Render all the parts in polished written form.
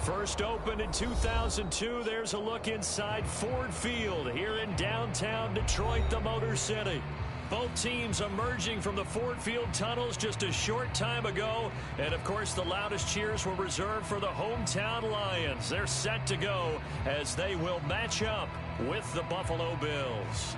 First opened in 2002, there's a look inside Ford Field here in downtown Detroit, the Motor City. Both teams emerging from the Ford Field tunnels just a short time ago. And, of course, the loudest cheers were reserved for the hometown Lions. They're set to go as they will match up with the Buffalo Bills.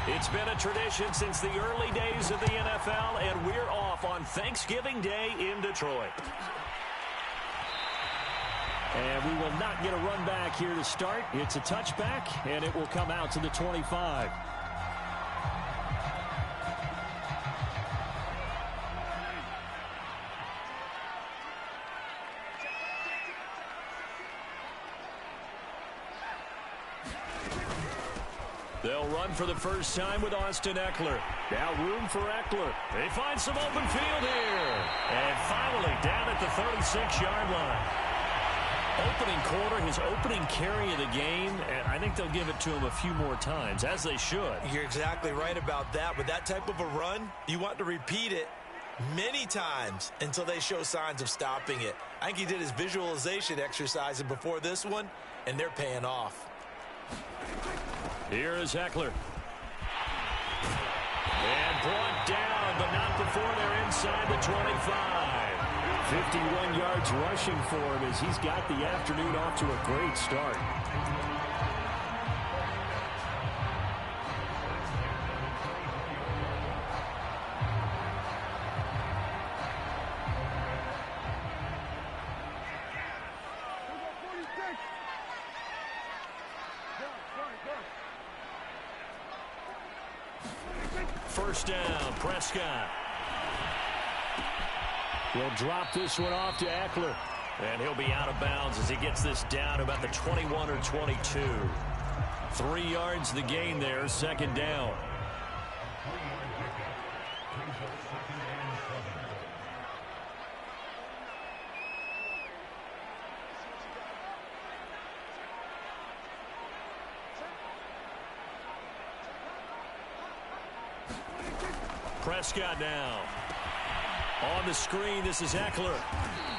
It's been a tradition since the early days of the NFL, and we're off on Thanksgiving Day in Detroit. And we will not get a run back here to start. It's a touchback, and it will come out to the 25. They'll run for the first time with Austin Eckler. Now room for Eckler. They find some open field here. And finally down at the 36-yard line. Opening quarter, his opening carry of the game, and I think they'll give it to him a few more times, as they should. You're exactly right about that. With that type of a run, you want to repeat it many times until they show signs of stopping it. I think he did his visualization exercise before this one, and they're paying off. Here is Eckler. And brought down, but not before they're inside the 25. 51 yards rushing for him as he's got the afternoon off to a great start. First down, Prescott. He'll drop this one off to Eckler. And he'll be out of bounds as he gets this down about the 21 or 22. 3 yards the gain there, second down. Prescott now. On the screen, this is Eckler.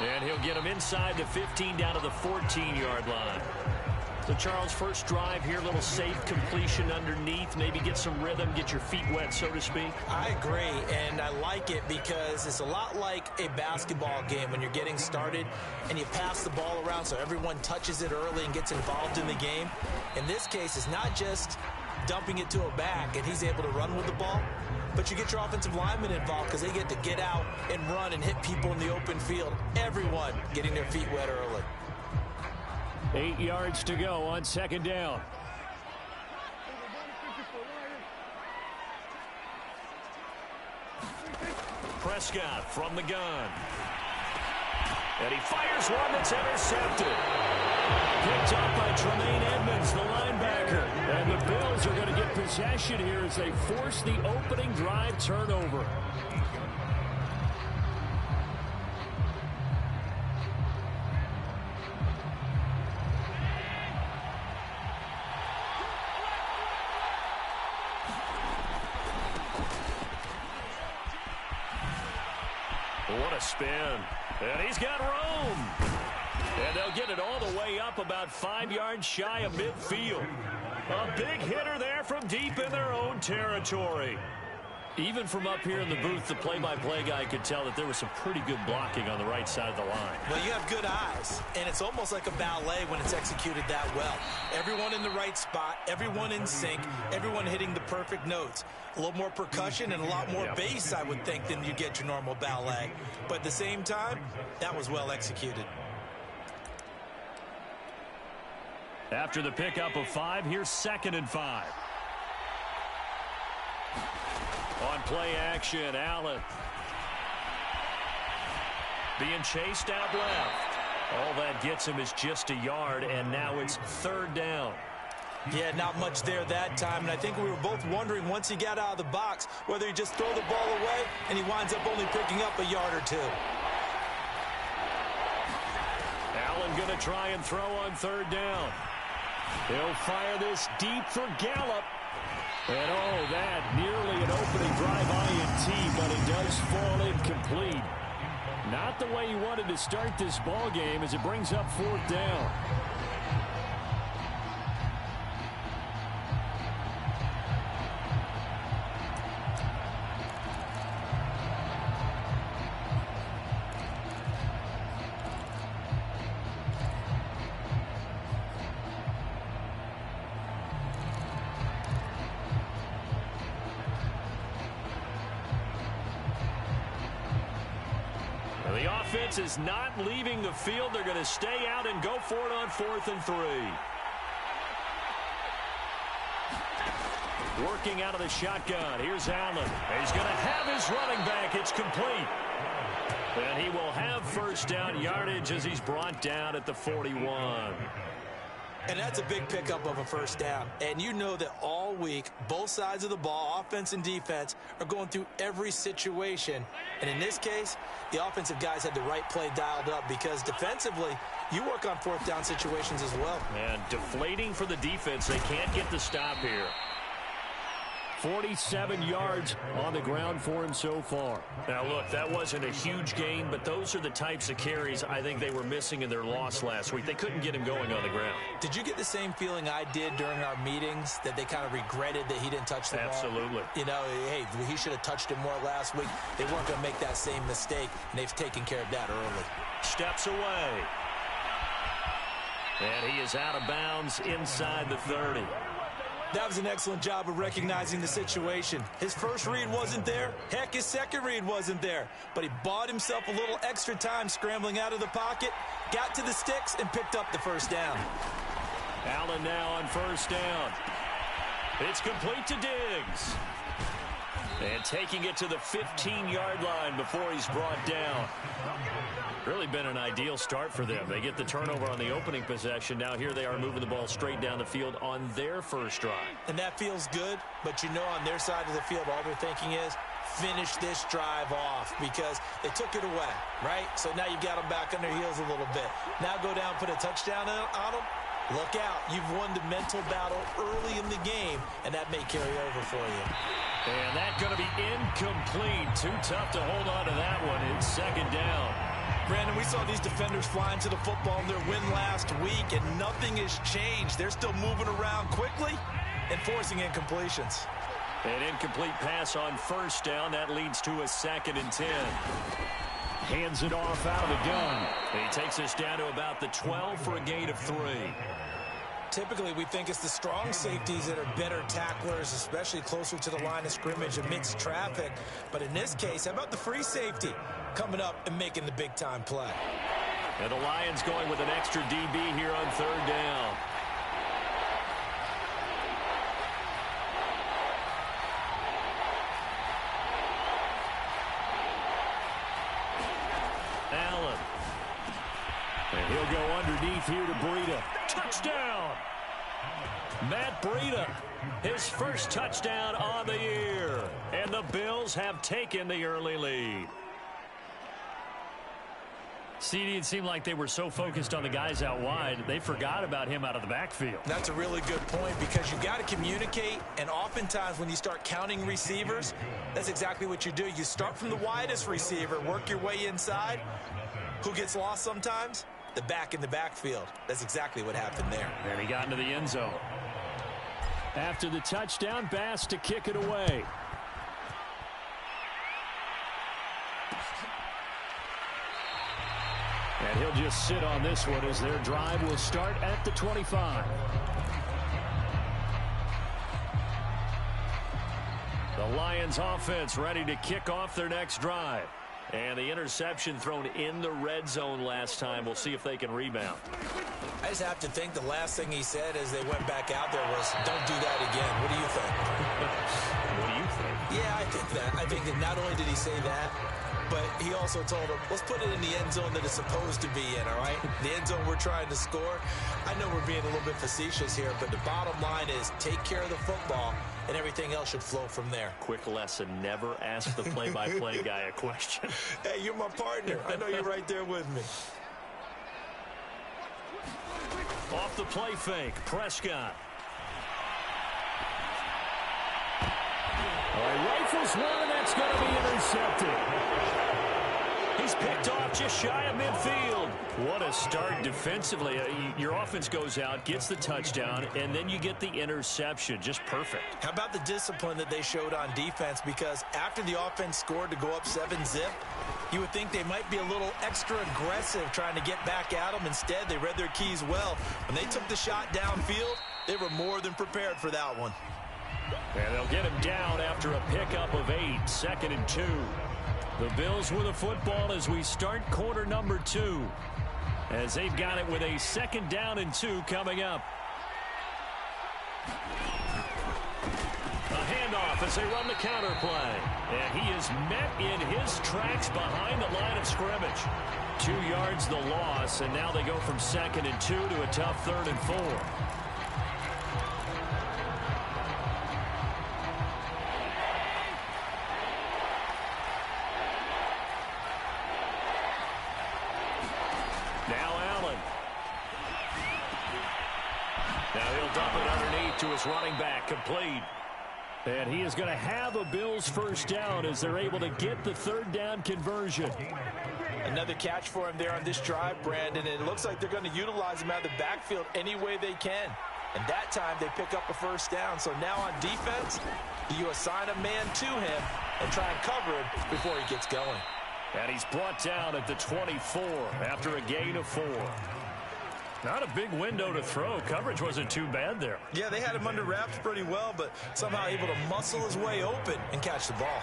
And he'll get him inside the 15 down to the 14-yard line. So, Charles, first drive here, a little safe completion underneath. Maybe get some rhythm, get your feet wet, so to speak. I agree, and I like it because it's a lot like a basketball game when you're getting started and you pass the ball around so everyone touches it early and gets involved in the game. In this case, it's not just dumping it to a back and he's able to run with the ball, but you get your offensive linemen involved because they get to get out and run and hit people in the open field. Everyone getting their feet wet early. 8 yards to go on second down. Prescott from the gun. And he fires one that's intercepted. Picked up by Tremaine Edmonds, the linebacker. And the Bills are going to get possession here as they force the opening drive turnover. What a spin. And he's got room. And they'll get it all the way up about 5 yards shy of midfield. A big hitter there from deep in their own territory. Even from up here in the booth, the play-by-play guy could tell that there was some pretty good blocking on the right side of the line. Well, you have good eyes, and it's almost like a ballet when it's executed that well. Everyone in the right spot, everyone in sync, everyone hitting the perfect notes. A little more percussion and a lot more bass, I would think, than you get your normal ballet. But at the same time, that was well executed. After the pickup of 5, here's 2nd and 5. On play action, Allen. Being chased out left. All that gets him is just a yard, and now it's 3rd down. Yeah, not much there that time, and I think we were both wondering once he got out of the box whether he just throw the ball away and he winds up only picking up a yard or two. Allen going to try and throw on third down. He'll fire this deep for Gallup. And oh, that nearly an opening drive INT, but it does fall incomplete. Not the way you wanted to start this ball game as it brings up fourth down. The offense is not leaving the field. They're going to stay out and go for it on 4th and 3. Working out of the shotgun. Here's Allen. He's going to have his running back. It's complete. And he will have first down yardage as he's brought down at the 41. And that's a big pickup of a first down. And you know that all week, both sides of the ball, offense and defense, are going through every situation. And in this case, the offensive guys had the right play dialed up because defensively, you work on fourth down situations as well. And deflating for the defense. They can't get the stop here. 47 yards on the ground for him so far. Now, look, that wasn't a huge gain, but those are the types of carries I think they were missing in their loss last week. They couldn't get him going on the ground. Did you get the same feeling I did during our meetings, that they kind of regretted that he didn't touch the ball? Absolutely. You know, hey, he should have touched it more last week. They weren't going to make that same mistake, and they've taken care of that early. Steps away. And he is out of bounds inside the 30. That was an excellent job of recognizing the situation. His first read wasn't there. Heck, his second read wasn't there. But he bought himself a little extra time scrambling out of the pocket, got to the sticks, and picked up the first down. Allen now on first down. It's complete to Diggs. And taking it to the 15-yard line before he's brought down. Really been an ideal start for them. They get the turnover on the opening possession. Now here they are moving the ball straight down the field on their first drive. And that feels good, but you know on their side of the field all they're thinking is finish this drive off because they took it away, right? So now you got them back on their heels a little bit. Now go down, put a touchdown on them. Look out. You've won the mental battle early in the game, and that may carry over for you. And that's going to be incomplete. Too tough to hold on to that one. It's second down. Brandon, we saw these defenders flying to the football in their win last week, and nothing has changed. They're still moving around quickly and forcing incompletions. An incomplete pass on first down. That leads to a 2nd and 10. Hands it off out of the gun. He takes us down to about the 12 for a gain of 3. Typically, we think it's the strong safeties that are better tacklers, especially closer to the line of scrimmage amidst traffic. But in this case, how about the free safety coming up and making the big-time play? And the Lions going with an extra DB here on third down. Allen. And he'll go underneath here to Breida. Touchdown! Matt Breida, his first touchdown on the year. And the Bills have taken the early lead. CD, it seemed like they were so focused on the guys out wide, they forgot about him out of the backfield. That's a really good point because you got to communicate, and oftentimes when you start counting receivers, that's exactly what you do. You start from the widest receiver, work your way inside. Who gets lost sometimes? The back in the backfield. That's exactly what happened there. And he got into the end zone. After the touchdown, Bass to kick it away. And he'll just sit on this one as their drive will start at the 25. The Lions offense ready to kick off their next drive. And the interception thrown in the red zone last time. We'll see if they can rebound. I just have to think the last thing he said as they went back out there was, don't do that again. What do you think? What do you think? Yeah, I think that. I think that not only did he say that, but he also told him, let's put it in the end zone that it's supposed to be in, all right? The end zone we're trying to score. I know we're being a little bit facetious here, but the bottom line is take care of the football, and everything else should flow from there. Quick lesson, never ask the play-by-play guy a question. Hey, you're my partner. I know you're right there with me. Off the play fake, Prescott. All right, rifles one, and that's going to be intercepted. He's picked off just shy of midfield. What a start defensively. Your offense goes out, gets the touchdown, and then you get the interception. Just perfect. How about the discipline that they showed on defense? Because after the offense scored to go up 7-zip, you would think they might be a little extra aggressive trying to get back at them. Instead, they read their keys well. When they took the shot downfield, they were more than prepared for that one. And they'll get him down after a pickup of 8, 2nd and 2. The Bills with a football as we start quarter number 2. As they've got it with a 2nd down and 2 coming up. A handoff as they run the counter play. And he is met in his tracks behind the line of scrimmage. 2 yards the loss, and now they go from 2nd and 2 to a tough 3rd and 4. To his running back, complete. And he is going to have a Bills first down as they're able to get the 3rd down conversion. Another catch for him there on this drive, Brandon, and it looks like they're going to utilize him out of the backfield any way they can. And that time they pick up a first down. So now on defense, you assign a man to him and try and cover him before he gets going. And he's brought down at the 24 after a gain of 4. Not a big window to throw. Coverage wasn't too bad there. Yeah, they had him under wraps pretty well, but somehow able to muscle his way open and catch the ball.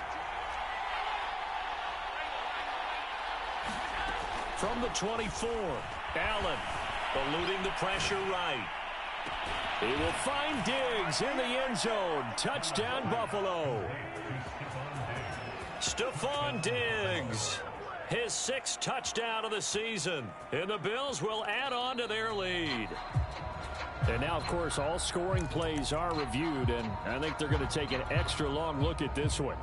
From the 24, Allen eluding the pressure right. He will find Diggs in the end zone. Touchdown, Buffalo. Stephon Diggs. His 6th touchdown of the season. And the Bills will add on to their lead. And now, of course, all scoring plays are reviewed, and I think they're going to take an extra long look at this one.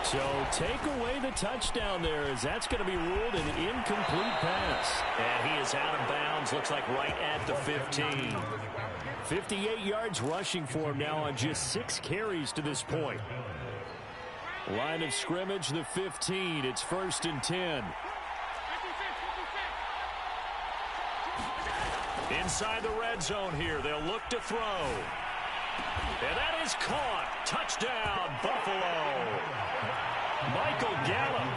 So take away the touchdown there, as that's going to be ruled an incomplete pass. And he is out of bounds, looks like right at the 15. 58 yards rushing for him now on just 6 carries to this point. Line of scrimmage, the 15. It's 1st and 10. Inside the red zone here. They'll look to throw. And that is caught. Touchdown, Buffalo. Michael Gallup,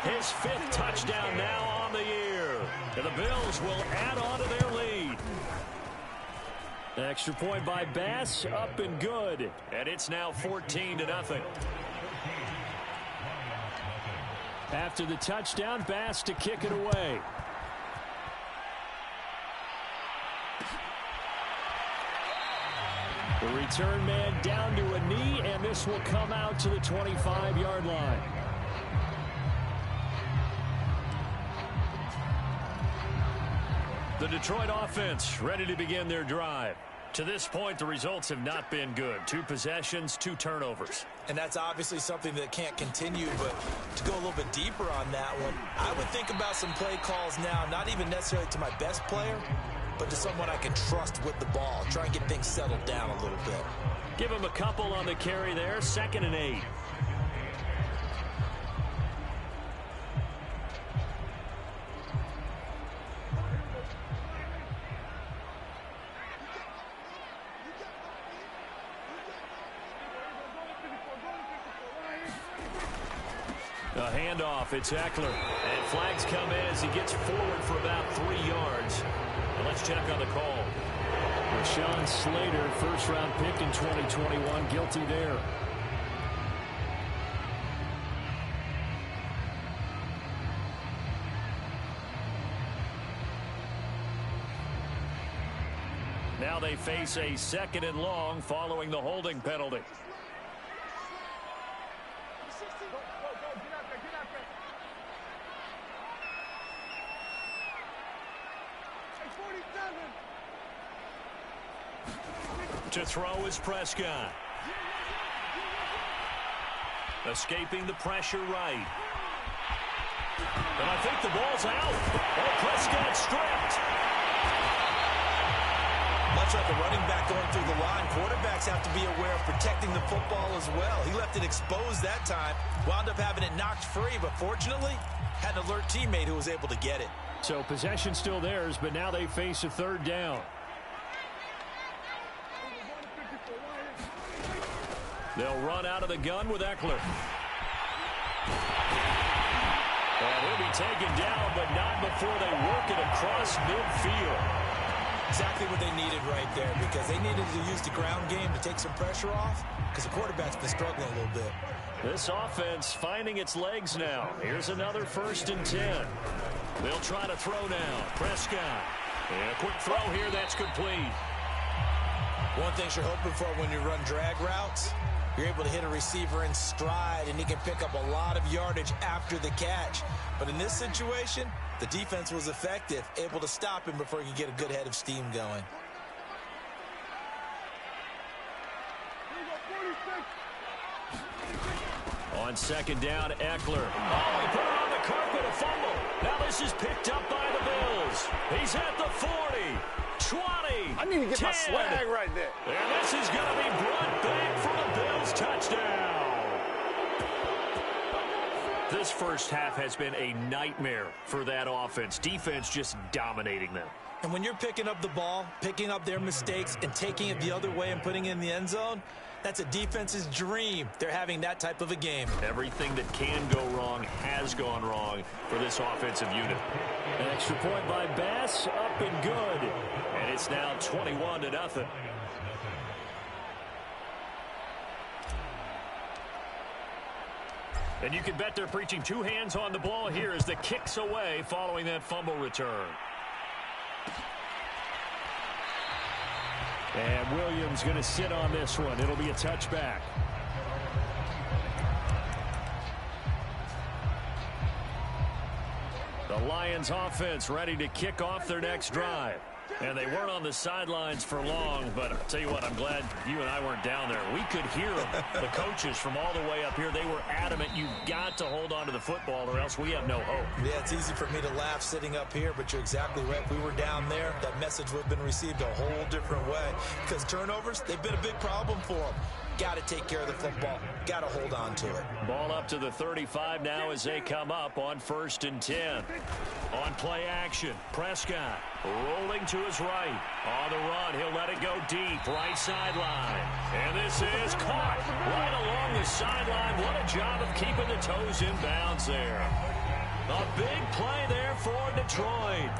his 5th touchdown now on the year. And the Bills will add on to their lead. Extra point by Bass, up and good. And it's now 14-0. After the touchdown, Bass to kick it away. The return man down to a knee, and this will come out to the 25-yard line. The Detroit offense ready to begin their drive. To this point, the results have not been good. 2 possessions, 2 turnovers. And that's obviously something that can't continue, but to go a little bit deeper on that one, I would think about some play calls now, not even necessarily to my best player, but to someone I can trust with the ball. Try and get things settled down a little bit. Give him a couple on the carry there. 2nd and 8. A handoff, it's Eckler. And flags come in as he gets forward for about 3 yards. And let's check on the call. Rashawn Slater, first-round pick in 2021, guilty there. Now they face a 2nd and long following the holding penalty. To throw is Prescott. Escaping the pressure right. And I think the ball's out. Oh, Prescott stripped. Much like a running back going through the line, quarterbacks have to be aware of protecting the football as well. He left it exposed that time, wound up having it knocked free, but fortunately had an alert teammate who was able to get it. So possession still theirs, but now they face a 3rd down. They'll run out of the gun with Eckler. And he'll be taken down, but not before they work it across midfield. Exactly what they needed right there, because they needed to use the ground game to take some pressure off, because the quarterback's been struggling a little bit. This offense finding its legs now. Here's another 1st and 10. They'll try to throw now. Prescott. And a quick throw here. That's complete. One thing you're hoping for when you run drag routes, you're able to hit a receiver in stride, and he can pick up a lot of yardage after the catch. But in this situation, the defense was effective, able to stop him before he could get a good head of steam going. On 2nd down, Eckler. Oh, he put it on the carpet, a fumble. Now this is picked up by the Bills. He's at the 40, 20, I need to get 10. my swag right there. And this is going to be brought back for the Bills touchdown. This first half has been a nightmare for that offense. Defense just dominating them. And when you're picking up the ball, picking up their mistakes, and taking it the other way and putting it in the end zone, that's a defense's dream. They're having that type of a game. Everything that can go wrong has gone wrong for this offensive unit. An extra point by Bass, up and good. And it's now 21-0. And you can bet they're preaching 2 hands on the ball here as the kick's away following that fumble return. And Williams going to sit on this one. It'll be a touchback. The Lions offense ready to kick off their next drive. And they weren't on the sidelines for long, but I'll tell you what, I'm glad you and I weren't down there. We could hear them, the coaches from all the way up here. They were adamant, you've got to hold on to the football or else we have no hope. Yeah, it's easy for me to laugh sitting up here, but you're exactly right. If we were down there, that message would have been received a whole different way. Because turnovers, they've been a big problem for them. Got to take care of the football. Got to hold on to it. Ball up to the 35 now as they come up on 1st and 10. On play action, Prescott rolling to his right. On the run, he'll let it go deep, right sideline. And this is caught right along the sideline. What a job of keeping the toes in bounds there. A big play there for Detroit.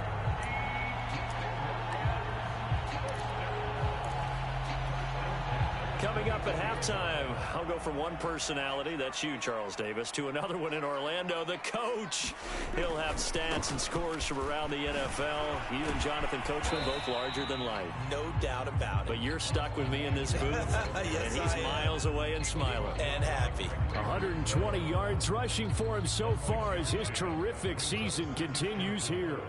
Coming up at halftime, I'll go from one personality, that's you, Charles Davis, to another one in Orlando, the coach. He'll have stats and scores from around the NFL. You and Jonathan Coachman, both larger than life. No doubt about it. But you're stuck with me in this booth, yes, and he's miles away and smiling. And happy. 120 yards rushing for him so far as his terrific season continues here.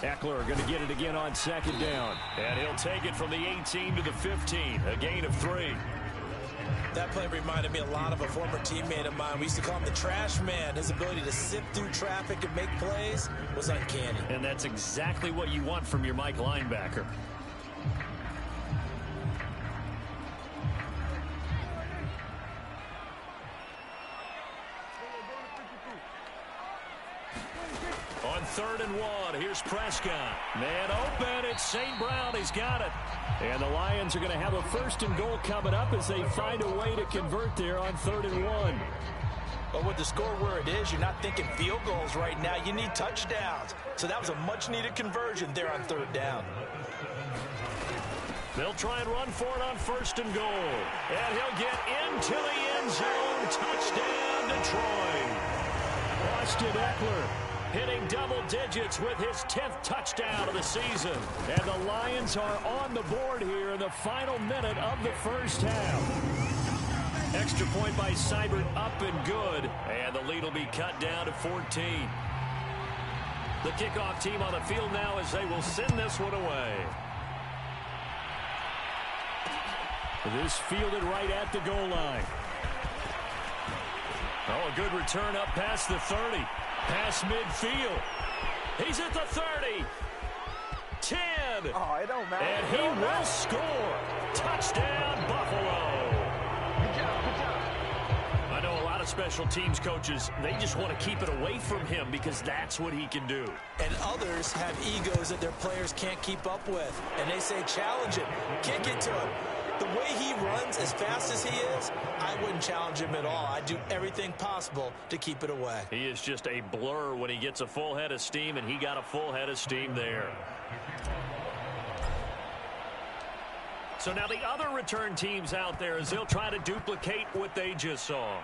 Eckler going to get it again on 2nd down. And he'll take it from the 18 to the 15. A gain of 3. That play reminded me a lot of a former teammate of mine. We used to call him the trash man. His ability to sift through traffic and make plays was uncanny. And that's exactly what you want from your Mike linebacker. On 3rd and 1, here's Prescott. Man open, it's St. Brown, he's got it. And the Lions are going to have a 1st and goal coming up as they find a way to convert there on 3rd and 1. But with the score where it is, you're not thinking field goals right now. You need touchdowns. So that was a much-needed conversion there on 3rd down. They'll try and run for it on 1st and goal. And he'll get into the end zone. Touchdown, Detroit. Austin Eckler hitting double digits with his 10th touchdown of the season. And the Lions are on the board here in the final minute of the first half. Extra point by Seibert, up and good. And the lead will be cut down to 14. The kickoff team on the field now as they will send this one away. This fielded right at the goal line. Oh, a good return up past the 30. Past midfield. He's at the 30. 10. Oh, it don't matter. And he will score. Touchdown, Buffalo. Good job, good job. I know a lot of special teams coaches, they just want to keep it away from him because that's what he can do. And others have egos that their players can't keep up with. And they say, challenge him. Kick it to him. The way he runs as fast as he is, I wouldn't challenge him at all. I'd do everything possible to keep it away. He is just a blur when he gets a full head of steam, and he got a full head of steam there. So now the other return teams out there as they'll try to duplicate what they just saw.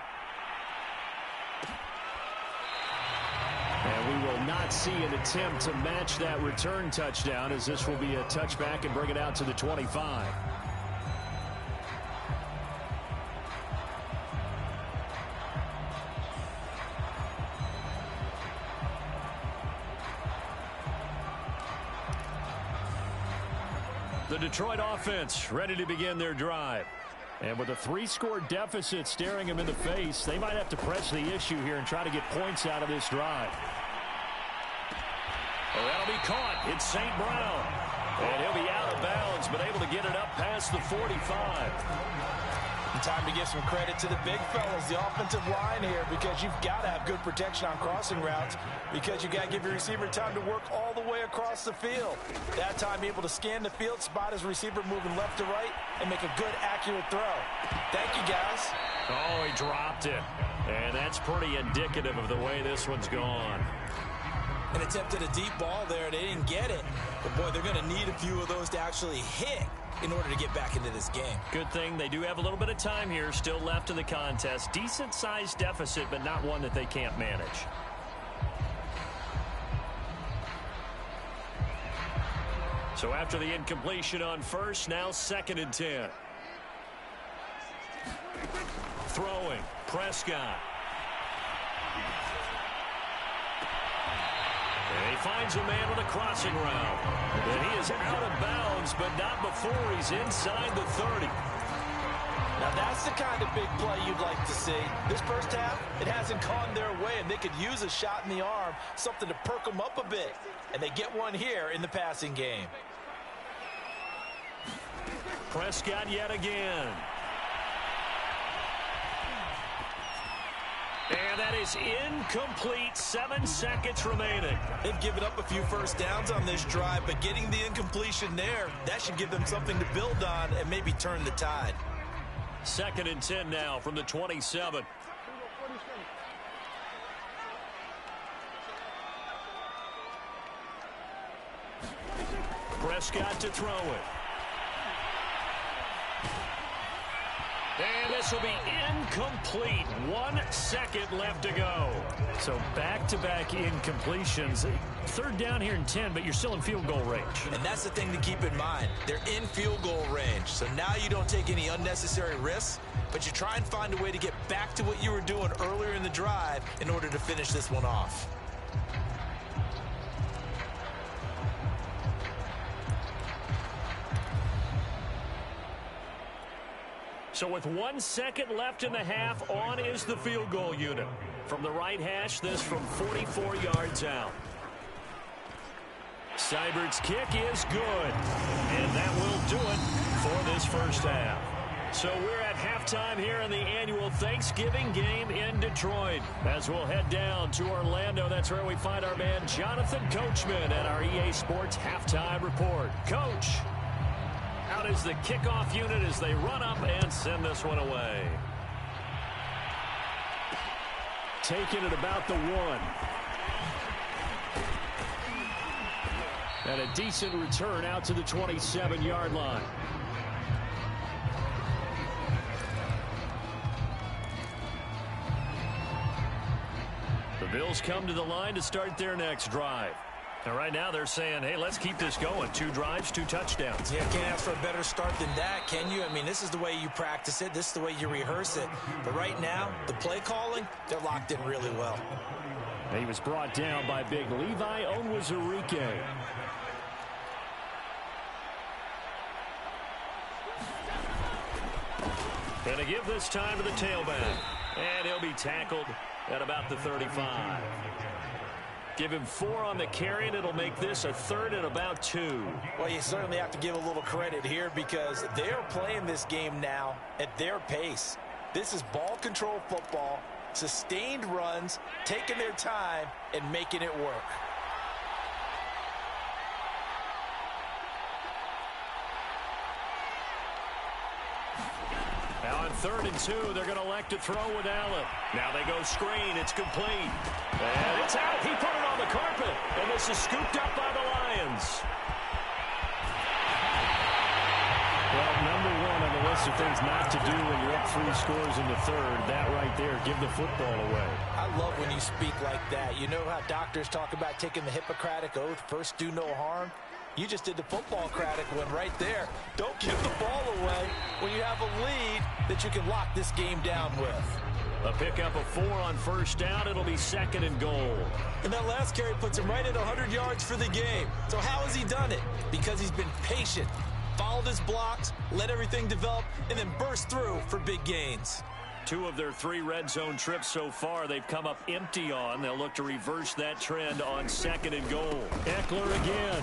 And we will not see an attempt to match that return touchdown as this will be a touchback and bring it out to the 25. The Detroit offense ready to begin their drive. And with a 3-score deficit staring them in the face, they might have to press the issue here and try to get points out of this drive. Oh, that'll be caught. It's St. Brown. And he'll be out of bounds, but able to get it up past the 45. And time to give some credit to the big fellas, the offensive line here, because you've got to have good protection on crossing routes because you've got to give your receiver time to work all the way across the field. That time, be able to scan the field, spot his receiver moving left to right, and make a good, accurate throw. Thank you, guys. Oh, he dropped it. And that's pretty indicative of the way this one's gone. And attempted a deep ball there. They didn't get it. But, boy, they're going to need a few of those to actually hit in order to get back into this game. Good thing they do have a little bit of time here still left in the contest. Decent-sized deficit, but not one that they can't manage. So after the incompletion on first, now 2nd and 10. Throwing, Prescott. And he finds a man with a crossing route. And he is out of bounds, but not before he's inside the 30. Now that's the kind of big play you'd like to see. This first half, it hasn't gone their way, and they could use a shot in the arm, something to perk them up a bit. And they get one here in the passing game. Prescott yet again. And that is incomplete. 7 seconds remaining. They've given up a few first downs on this drive, but getting the incompletion there, that should give them something to build on and maybe turn the tide. 2nd and 10 now from the 27. Prescott to throw it. And this will be incomplete. 1 second left to go. So back-to-back incompletions. 3rd down here and 10, but you're still in field goal range. And that's the thing to keep in mind. They're in field goal range. So now you don't take any unnecessary risks, but you try and find a way to get back to what you were doing earlier in the drive in order to finish this one off. So with 1 second left in the half, on is the field goal unit. From the right hash, this from 44 yards out. Seibert's kick is good. And that will do it for this first half. So we're at halftime here in the annual Thanksgiving game in Detroit. As we'll head down to Orlando, that's where we find our man Jonathan Coachman at our EA Sports Halftime Report. Coach, out is the kickoff unit as they run up and send this one away. Taking it about the 1. And a decent return out to the 27-yard line. Bills come to the line to start their next drive. And right now they're saying, hey, let's keep this going. 2 drives, 2 touchdowns. Yeah, can't ask for a better start than that, can you? I mean, this is the way you practice it. This is the way you rehearse it. But right now, the play calling, they're locked in really well. He was brought down by big Levi Onwuzurike. And to give this time to the tailback. And he'll be tackled at about the 35. Give him 4 on the carry, and it'll make this a 3rd and about 2. Well, you certainly have to give a little credit here because they're playing this game now at their pace. This is ball control football, sustained runs, taking their time, and making it work. Now on 3rd and 2, they're going to elect to throw with Allen. Now they go screen. It's complete. And it's out. He put it on the carpet. And this is scooped up by the Lions. Well, number 1 on the list of things not to do when you're up 3 scores in the 3rd. That right there, give the football away. I love when you speak like that. You know how doctors talk about taking the Hippocratic Oath, first do no harm? You just did the football-cratic one right there. Don't give the ball away when you have a lead that you can lock this game down with. A pickup of 4 on 1st down. It'll be 2nd and goal. And that last carry puts him right at 100 yards for the game. So how has he done it? Because he's been patient, followed his blocks, let everything develop, and then burst through for big gains. 2 of their 3 red zone trips so far they've come up empty on. They'll look to reverse that trend on 2nd and goal. Eckler again.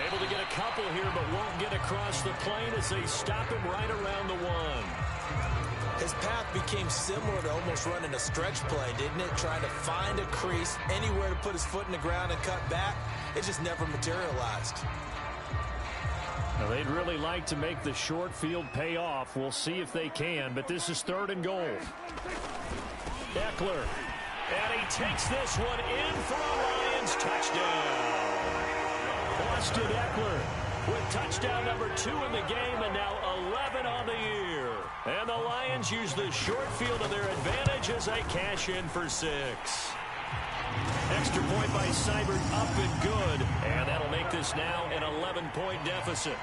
Able to get a couple here, but won't get across the plane as they stop him right around the 1. His path became similar to almost running a stretch play, didn't it? Trying to find a crease, anywhere to put his foot in the ground and cut back. It just never materialized. Now they'd really like to make the short field pay off. We'll see if they can, but this is 3rd and goal. Eckler. And he takes this one in for a Lions touchdown. Austin Eckler with touchdown number 2 in the game and now 11 on the year. And the Lions use the short field to their advantage as they cash in for 6. Extra point by Seibert up and good. And that'll make this now an 11-point deficit.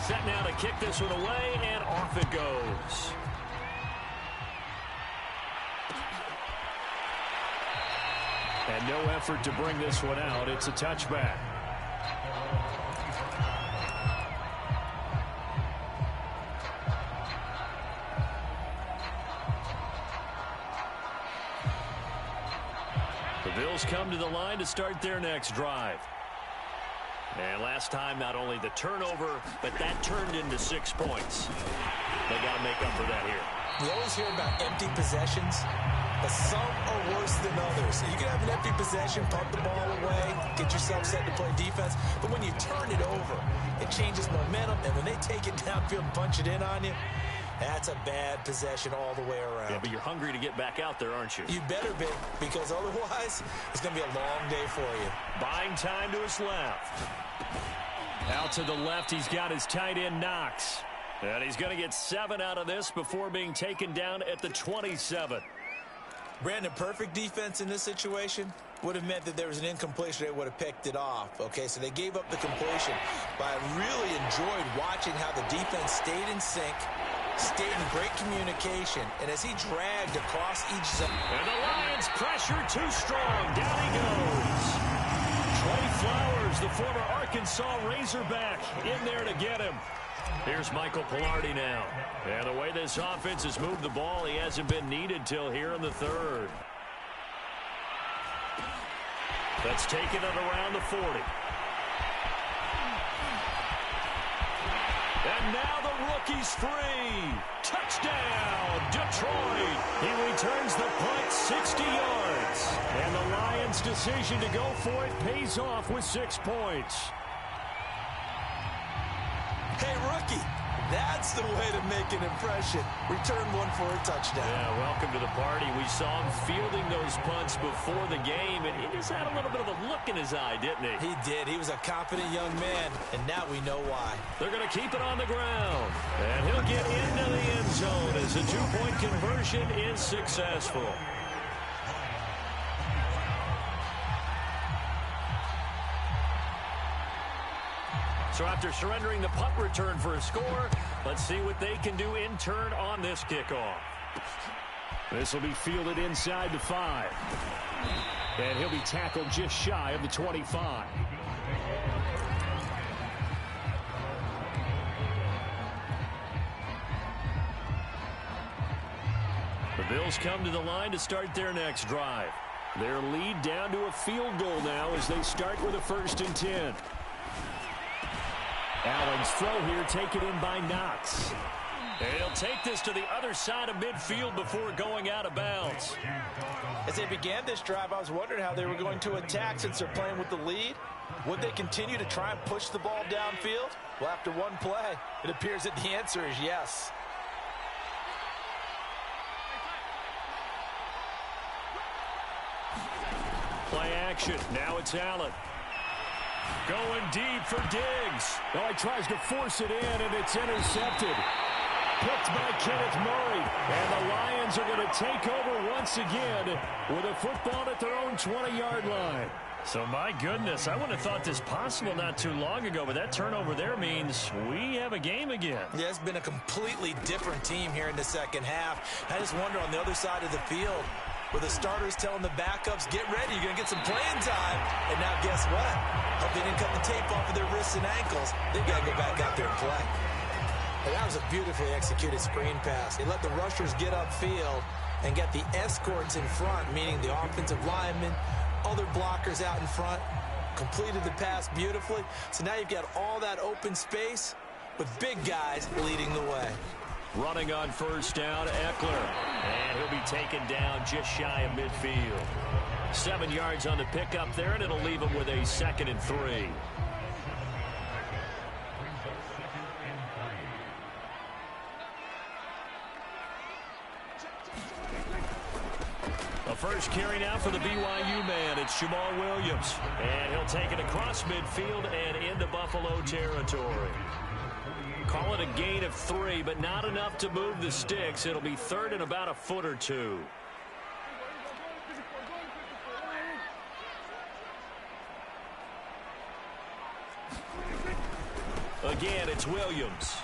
Set now to kick this one away, and off it goes. And no effort to bring this one out. It's a touchback. The Bills come to the line to start their next drive. And last time, not only the turnover, but that turned into 6 points. They got to make up for that here. You always hear about empty possessions, but some are worse than others. So you can have an empty possession, pump the ball away, get yourself set to play defense. But when you turn it over, it changes momentum. And when they take it downfield and punch it in on you, that's a bad possession all the way around. Yeah, but you're hungry to get back out there, aren't you? You better be, because otherwise it's going to be a long day for you. Buying time to his left. Out to the left, he's got his tight end Knox. And he's going to get 7 out of this before being taken down at the 27. Brandon, perfect defense in this situation would have meant that there was an incompletion. They would have picked it off. Okay, so they gave up the completion. But I really enjoyed watching how the defense stayed in sync, stayed in great communication, and as he dragged across each zone. And the Lions pressure too strong. Down he goes. Trey Flowers, the former Arkansas Razorback, in there to get him. Here's Michael Pilardi now. And the way this offense has moved the ball, he hasn't been needed till here in the 3rd. That's taken it around the 40. And now the rookie's free. Touchdown, Detroit. He returns the punt 60 yards. And the Lions' decision to go for it pays off with 6 points. Hey, rookie, that's the way to make an impression. Return one for a touchdown. Yeah, welcome to the party. We saw him fielding those punts before the game, and he just had a little bit of a look in his eye, didn't he? He did. He was a confident young man, and now we know why. They're going to keep it on the ground, and he'll get into the end zone as the 2-point conversion is successful. So after surrendering the punt return for a score, let's see what they can do in turn on this kickoff. This will be fielded inside the 5. And he'll be tackled just shy of the 25. The Bills come to the line to start their next drive. Their lead down to a field goal now as they start with a 1st and 10. Allen's throw here taken in by Knox. And he'll take this to the other side of midfield before going out of bounds. As they began this drive, I was wondering how they were going to attack since they're playing with the lead. Would they continue to try and push the ball downfield? Well, after one play, it appears that the answer is yes. Play action. Now it's Allen. Going deep for Diggs. Oh, he tries to force it in, and it's intercepted. Picked by Kenneth Murray. And the Lions are going to take over once again with a football at their own 20-yard line. So, my goodness, I wouldn't have thought this possible not too long ago, but that turnover there means we have a game again. Yeah, it's been a completely different team here in the second half. I just wonder on the other side of the field, where the starters telling the backups, get ready, you're going to get some playing time. And now guess what? Hope they didn't cut the tape off of their wrists and ankles. They've got to go back out there and play. And that was a beautifully executed screen pass. They let the rushers get upfield and get the escorts in front, meaning the offensive linemen, other blockers out in front, completed the pass beautifully. So now you've got all that open space with big guys leading the way. Running on 1st down, Eckler. And he'll be taken down just shy of midfield. 7 yards on the pickup there, and it'll leave him with a 2nd and 3. The first carry now for the BYU man. It's Jamal Williams. And he'll take it across midfield and into Buffalo territory. Call it a gain of 3, but not enough to move the sticks. It'll be 3rd and about a foot or 2. Again, it's Williams.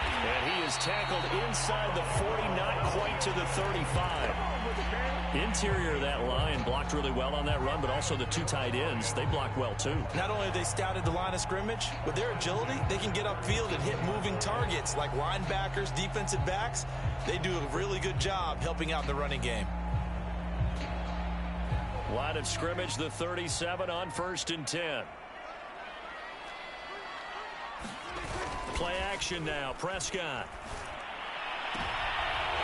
And he is tackled inside the 40, not quite to the 35. Interior of that line blocked really well on that run, but also the 2 tight ends, they blocked well too. Not only have they scouted the line of scrimmage, with their agility, they can get upfield and hit moving targets like linebackers, defensive backs. They do a really good job helping out the running game. Line of scrimmage, the 37 on 1st and 10. Play action now, Prescott.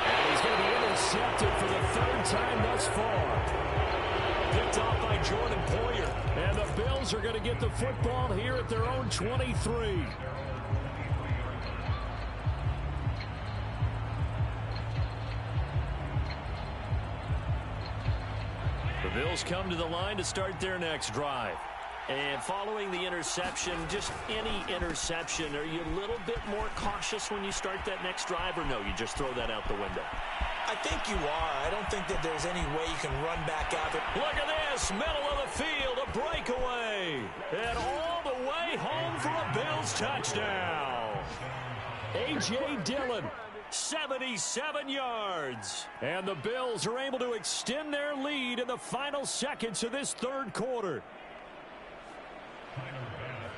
And he's going to be intercepted for the 3rd time thus far. Picked off by Jordan Poyer. And the Bills are going to get the football here at their own 23. The Bills come to the line to start their next drive. And following the interception, just any interception, are you a little bit more cautious when you start that next drive, or no, you just throw that out the window? I think you are. I don't think that there's any way you can run back out there. Look at this, middle of the field, a breakaway. And all the way home for a Bills touchdown. A.J. Dillon, 77 yards. And the Bills are able to extend their lead in the final seconds of this 3rd quarter.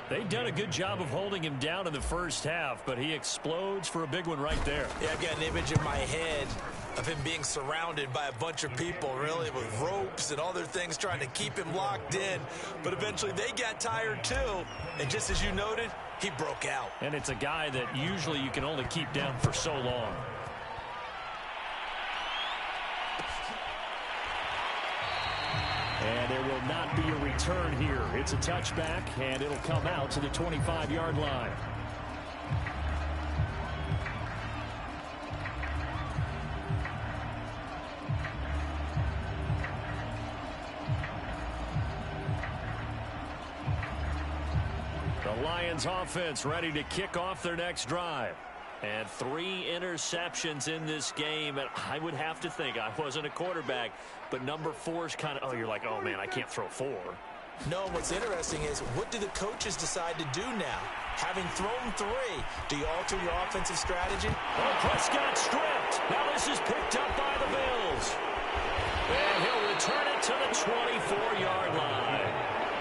They've done a good job of holding him down in the first half, but he explodes for a big one right there. Yeah, I've got an image in my head of him being surrounded by a bunch of people, really, with ropes and other things trying to keep him locked in. But eventually they got tired too, and just as you noted, he broke out. And it's a guy that usually you can only keep down for so long. And there will not be a return here. It's a touchback, and it'll come out to the 25-yard line. The Lions offense ready to kick off their next drive. And 3 interceptions in this game. And I would have to think, I wasn't a quarterback, but number 4 is kind of, oh, you're like, oh, man, I can't throw 4. No, what's interesting is, what do the coaches decide to do now? Having thrown 3, do you alter your offensive strategy? Oh, Prescott stripped. Now this is picked up by the Bills. And he'll return it to the 24-yard line.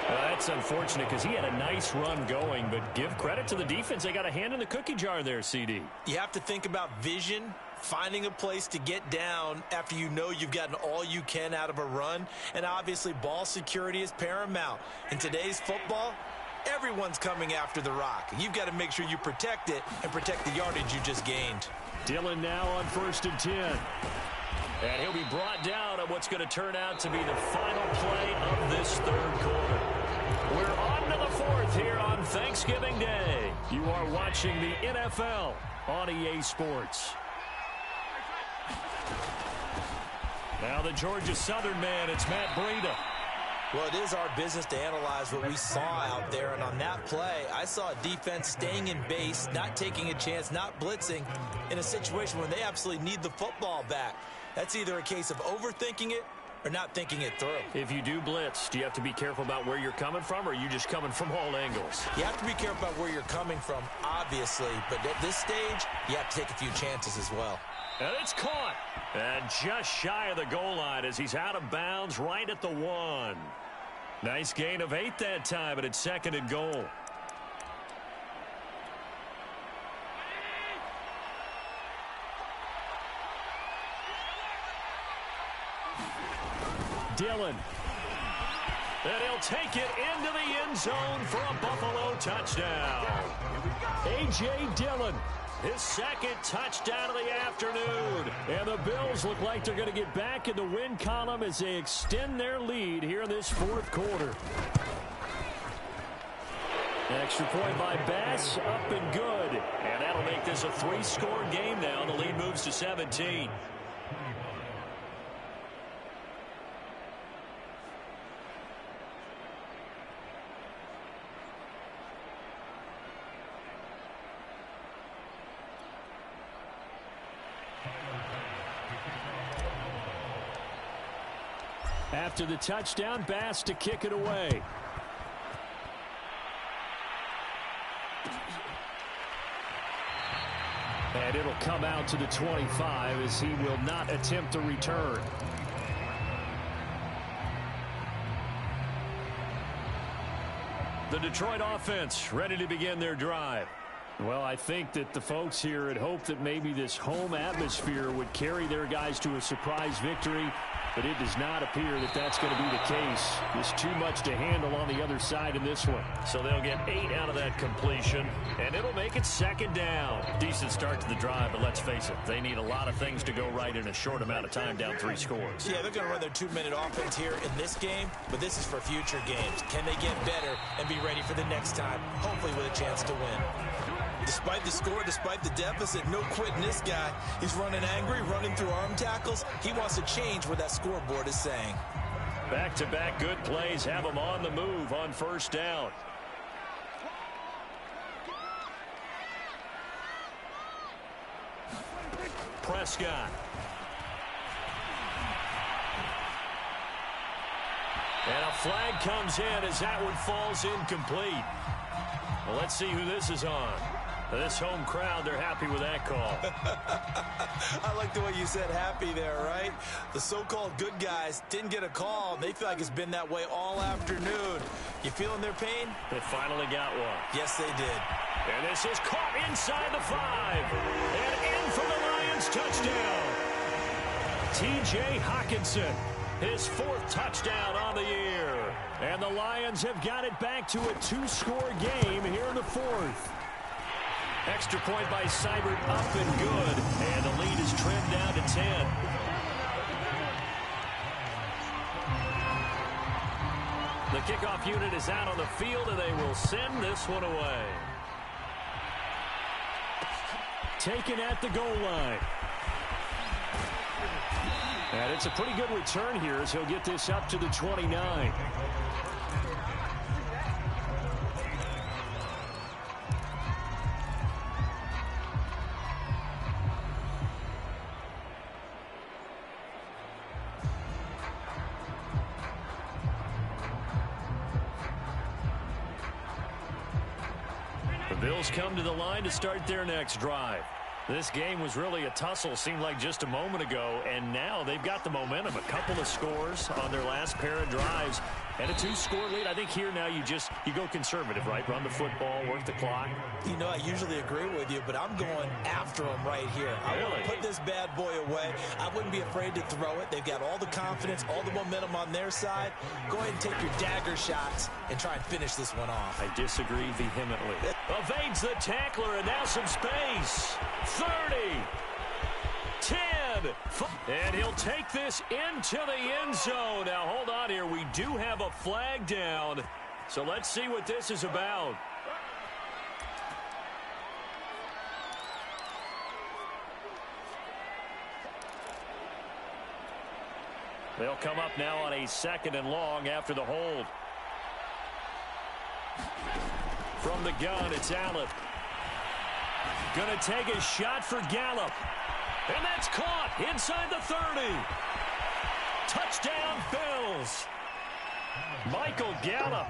That's unfortunate because he had a nice run going, but give credit to the defense. They got a hand in the cookie jar there, CD. You have to think about vision, finding a place to get down after you know you've gotten all you can out of a run, and obviously ball security is paramount. In today's football, everyone's coming after the rock. You've got to make sure you protect it and protect the yardage you just gained. Dillon now on 1st and 10. And he'll be brought down on what's going to turn out to be the final play of this 3rd quarter. We're on to the 4th here on Thanksgiving Day. You are watching the NFL on EA Sports. Now the Georgia Southern man, it's Matt Breida. Well, it is our business to analyze what we saw out there, and on that play, I saw a defense staying in base, not taking a chance, not blitzing, in a situation where they absolutely need the football back. That's either a case of overthinking it or not thinking it through. If you do blitz, do you have to be careful about where you're coming from, or are you just coming from all angles? You have to be careful about where you're coming from, obviously, but at this stage, you have to take a few chances as well. And it's caught. And just shy of the goal line as he's out of bounds right at the 1. Nice gain of 8 that time, but it's 2nd and goal. Dillon. And he'll take it into the end zone for a Buffalo touchdown. A.J. Dillon, his 2nd touchdown of the afternoon. And the Bills look like they're going to get back in the win column as they extend their lead here in this 4th quarter. Extra point by Bass, up and good. And that'll make this a 3-score game now. The lead moves to 17. After the touchdown, Bass to kick it away. And it'll come out to the 25 as he will not attempt a return. The Detroit offense ready to begin their drive. Well, I think that the folks here had hoped that maybe this home atmosphere would carry their guys to a surprise victory, but it does not appear that that's going to be the case. There's too much to handle on the other side in this one. So they'll get 8 out of that completion, and it'll make it 2nd down. Decent start to the drive, but let's face it, they need a lot of things to go right in a short amount of time, down 3 scores. Yeah, they're going to run their 2-minute offense here in this game, but this is for future games. Can they get better and be ready for the next time, hopefully with a chance to win? Despite the score, despite the deficit, no quitting this guy. He's running angry, running through arm tackles. He wants to change what that scoreboard is saying. Back-to-back good plays have him on the move on 1st down. Prescott. And a flag comes in as that one falls incomplete. Well, let's see who this is on. This home crowd, they're happy with that call. I like the way you said happy there, right? The so-called good guys didn't get a call. They feel like it's been that way all afternoon. You feeling their pain? They finally got one. Yes, they did. And this is caught inside the 5. And in for the Lions touchdown. T.J. Hockenson, his 4th touchdown on the year. And the Lions have got it back to a 2-score game here in the 4th. Extra point by Seibert, up and good. And the lead is trimmed down to 10. The kickoff unit is out on the field, and they will send this one away. Taken at the goal line. And it's a pretty good return here as he'll get this up to the 29. Bills come to the line to start their next drive. This game was really a tussle, seemed like just a moment ago, and now they've got the momentum. A couple of scores on their last pair of drives and a 2-score lead. I think here now you go conservative, right? Run the football, work the clock. You know, I usually agree with you, but I'm going after them right here. I want to put this bad boy away. I wouldn't be afraid to throw it. They've got all the confidence, all the momentum on their side. Go ahead and take your dagger shots and try and finish this one off. I disagree vehemently. Evades the tackler, and now some space. 30, 10, and he'll take this into the end zone. Now, hold on here. We do have a flag down, so let's see what this is about. They'll come up now on a 2nd and long after the hold. From the gun, it's Allen. Going to take a shot for Gallup. And that's caught inside the 30. Touchdown, Bills. Michael Gallup,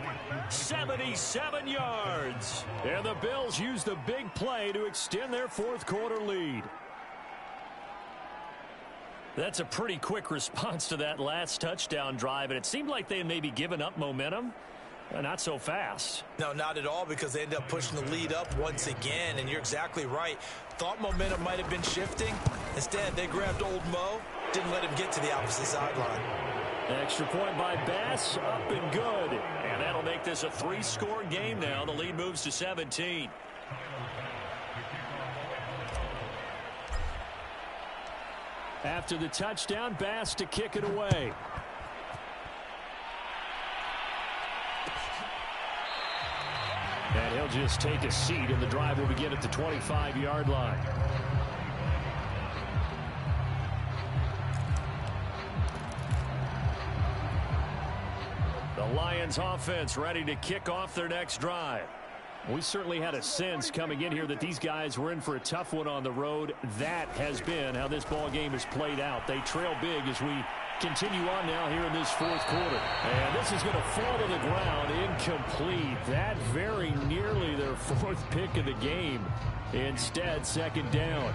77 yards. And the Bills use the big play to extend their 4th quarter lead. That's a pretty quick response to that last touchdown drive, and it seemed like they had maybe given up momentum. Not so fast. No, not at all, because they ended up pushing the lead up once again, and you're exactly right. Thought momentum might have been shifting. Instead, they grabbed old Mo, didn't let him get to the opposite sideline. Extra point by Bass, up and good. And that'll make this a 3-score game now. The lead moves to 17. After the touchdown, Bass to kick it away. And he'll just take a seat, and the drive will begin at the 25-yard line. The Lions offense ready to kick off their next drive. We certainly had a sense coming in here that these guys were in for a tough one on the road. That has been how this ball game has played out. They trail big as we continue on now here in this 4th quarter. And this is going to fall to the ground, incomplete. That very nearly their 4th pick of the game. Instead, 2nd down.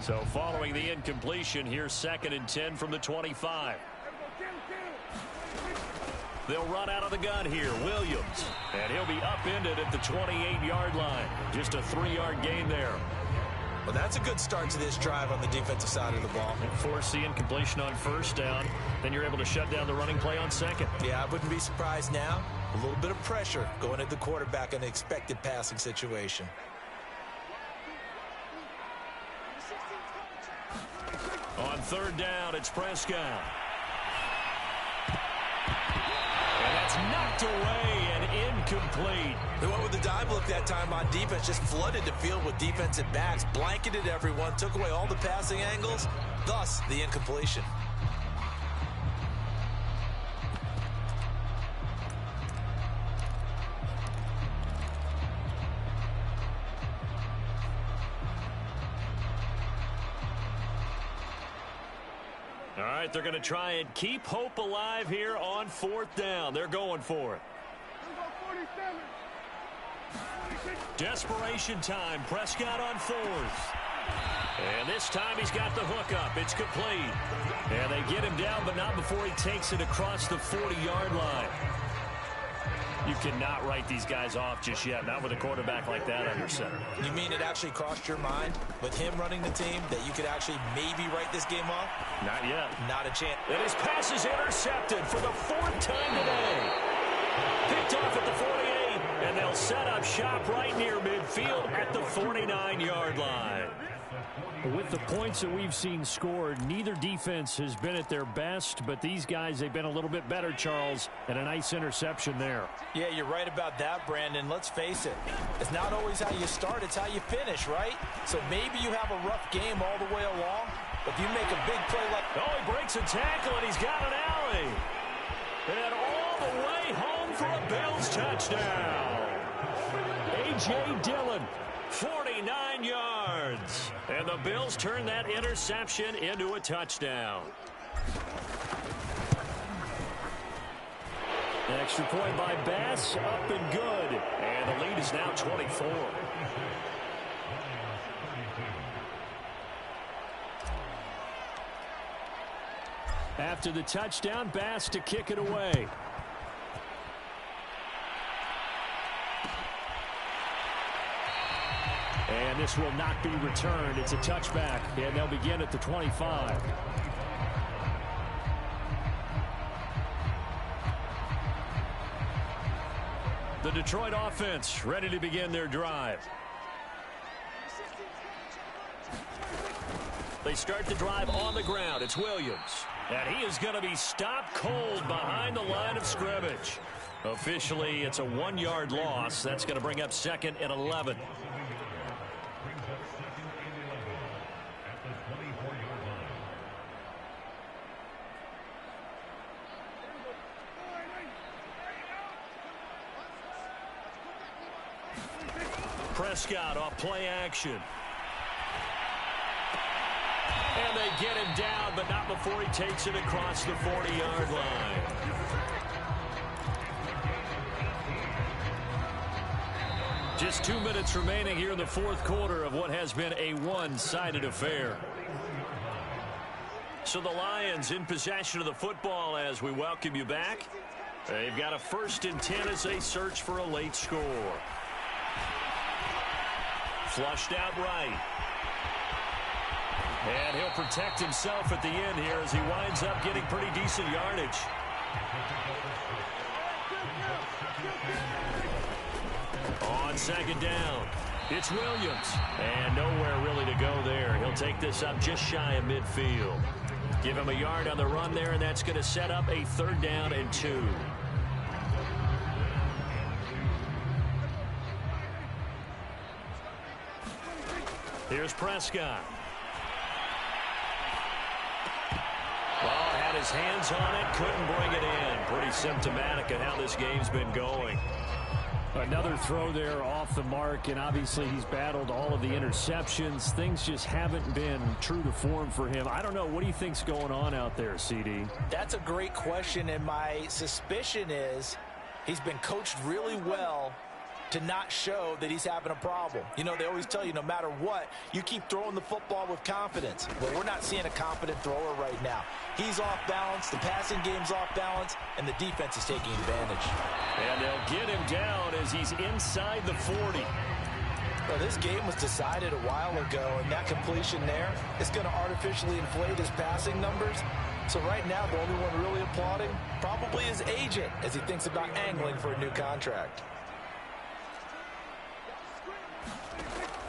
So following the incompletion, here's 2nd and 10 from the 25. They'll run out of the gun here. Williams. And he'll be upended at the 28-yard line. Just a 3-yard gain there. Well, that's a good start to this drive on the defensive side of the ball. And force the incompletion on 1st down. Then you're able to shut down the running play on 2nd. Yeah, I wouldn't be surprised now. A little bit of pressure going at the quarterback in an expected passing situation. On 3rd down, it's Prescott. And that's knocked away and incomplete. They went with the dive look that time on defense, just flooded the field with defensive backs, blanketed everyone, took away all the passing angles, thus the incompletion. All right, they're going to try and keep hope alive here on 4th down. They're going for it. Desperation time. Prescott on 4th. And this time he's got the hook up. It's complete. And they get him down, but not before he takes it across the 40-yard line. You cannot write these guys off just yet, not with a quarterback like that under center. You mean it actually crossed your mind with him running the team that you could actually maybe write this game off? Not yet. Not a chance. And his pass is intercepted for the 4th time today. Picked off at the 48, and they'll set up shop right near midfield at the 49-yard line. With the points that we've seen scored, neither defense has been at their best, but these guys, they've been a little bit better, Charles, and a nice interception there. Yeah, you're right about that, Brandon. Let's face it. It's not always how you start, it's how you finish, right? So maybe you have a rough game all the way along, but if you make a big play like... Oh, he breaks a tackle, and he's got an alley. And all the way home for a Bills touchdown. A.J. Dillon. 49 yards. And the Bills turn that interception into a touchdown. Extra point by Bass, up and good. And the lead is now 24. After the touchdown, Bass to kick it away. And this will not be returned. It's a touchback, and they'll begin at the 25. The Detroit offense ready to begin their drive. They start the drive on the ground. It's Williams. And he is going to be stopped cold behind the line of scrimmage. Officially, it's a 1-yard loss. That's going to bring up 2nd and 11. Prescott off play action. And they get him down, but not before he takes it across the 40-yard line. Just 2 minutes remaining here in the fourth quarter of what has been a one-sided affair. So the Lions in possession of the football as we welcome you back. They've got a 1st and 10 as they search for a late score. Flushed out right. And he'll protect himself at the end here as he winds up getting pretty decent yardage. On 2nd down, it's Williams. And nowhere really to go there. He'll take this up just shy of midfield. Give him a yard on the run there, and that's going to set up a 3rd down and 2. Here's Prescott. Well, had his hands on it, couldn't bring it in. Pretty symptomatic of how this game's been going. Another throw there off the mark, and obviously he's battled all of the interceptions. Things just haven't been true to form for him. I don't know. What do you think's going on out there, CD? That's a great question, and my suspicion is he's been coached really well to not show that he's having a problem. You know, they always tell you no matter what, you keep throwing the football with confidence. Well, we're not seeing a confident thrower right now. He's off balance, the passing game's off balance, and the defense is taking advantage. And they'll get him down as he's inside the 40. Well, this game was decided a while ago, and that completion there is going to artificially inflate his passing numbers. So right now, the only one really applauding probably his agent as he thinks about angling for a new contract.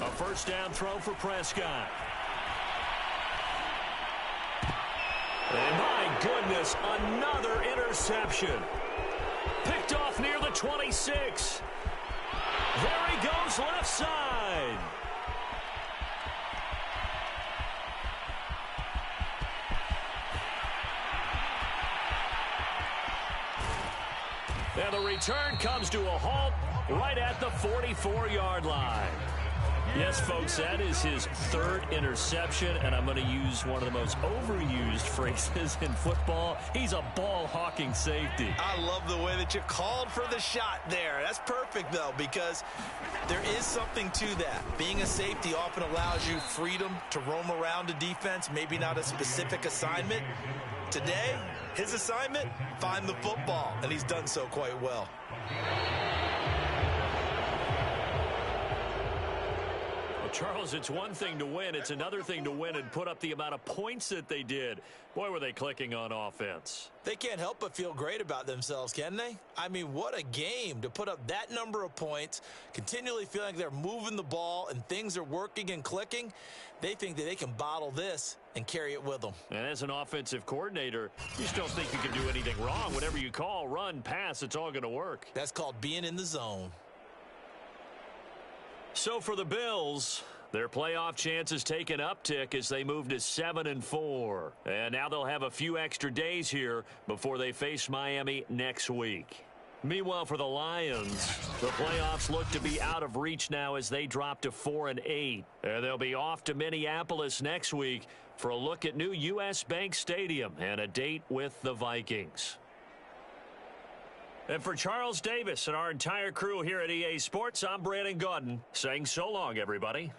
A 1st down throw for Prescott. And my goodness, another interception. Picked off near the 26. There he goes left side. And the return comes to a halt right at the 44-yard line. Yes, folks, that is his 3rd interception, and I'm going to use one of the most overused phrases in football. He's a ball-hawking safety. I love the way that you called for the shot there. That's perfect, though, because there is something to that. Being a safety often allows you freedom to roam around a defense, maybe not a specific assignment. Today, his assignment, find the football, and he's done so quite well. Charles, it's one thing to win. It's another thing to win and put up the amount of points that they did. Boy, were they clicking on offense. They can't help but feel great about themselves, can they? I mean, what a game to put up that number of points, continually feeling like they're moving the ball and things are working and clicking. They think that they can bottle this and carry it with them. And as an offensive coordinator, you just don't think you can do anything wrong. Whatever you call, run, pass, it's all going to work. That's called being in the zone. So for the Bills, their playoff chances take an uptick as they move to 7-4. And now they'll have a few extra days here before they face Miami next week. Meanwhile, for the Lions, the playoffs look to be out of reach now as they drop to 4-8. And they'll be off to Minneapolis next week for a look at new U.S. Bank Stadium and a date with the Vikings. And for Charles Davis and our entire crew here at EA Sports, I'm Brandon Gaudin saying so long, everybody.